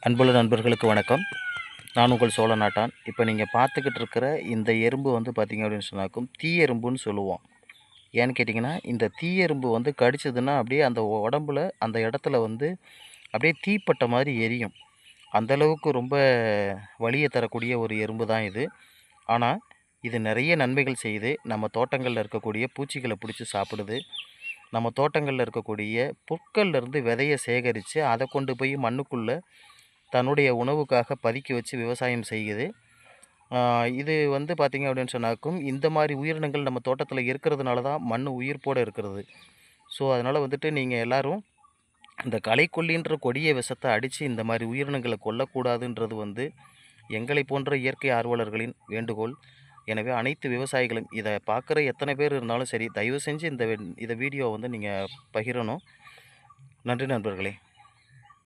அன்புள்ள நண்பர்களுக்கு வணக்கம். நான் உங்கள் சோழ நாட்டான். இப்போ நீங்கள் பார்த்துக்கிட்டு இருக்கிற இந்த எறும்பு வந்து பார்த்திங்க அப்படின்னு சொன்னாக்கும் தீ எறும்புன்னு சொல்லுவோம். ஏன்னு கேட்டிங்கன்னா, இந்த தீ எறும்பு வந்து கடிச்சதுன்னா அப்படியே அந்த உடம்புல அந்த இடத்துல வந்து அப்படியே தீப்பட்ட மாதிரி எரியும். அந்த அளவுக்கு ரொம்ப வலியை தரக்கூடிய ஒரு எறும்பு தான் இது. ஆனால் இது நிறைய நன்மைகள் செய்யுது. நம்ம தோட்டங்களில் இருக்கக்கூடிய பூச்சிகளை பிடிச்சி சாப்பிடுது. நம்ம தோட்டங்களில் இருக்கக்கூடிய புற்கள்ல இருந்து விதையை சேகரித்து அதை கொண்டு போய் மண்ணுக்குள்ளே தன்னுடைய உணவுக்காக பதுக்கி வச்சு விவசாயம் செய்யுது. இது வந்து பார்த்திங்க அப்படின்னு சொன்னாக்கும் இந்த மாதிரி உயிரினங்கள் நம்ம தோட்டத்தில் இருக்கிறதுனால தான் மண் உயிர்ப்போடு இருக்கிறது. ஸோ அதனால் வந்துட்டு நீங்கள் எல்லோரும் இந்த களைக்கொல்லின்ற கொடிய விஷத்தை அடித்து இந்த மாதிரி உயிரினங்களை கொல்லக்கூடாதுன்றது வந்து எங்களை போன்ற இயற்கை ஆர்வலர்களின் வேண்டுகோள். எனவே அனைத்து விவசாயிகளும் இதை பார்க்குற எத்தனை பேர் இருந்தாலும் சரி, தயவு செஞ்சு இந்த வீடியோவை வந்து நீங்கள் பகிரணும். நன்றி நண்பர்களே.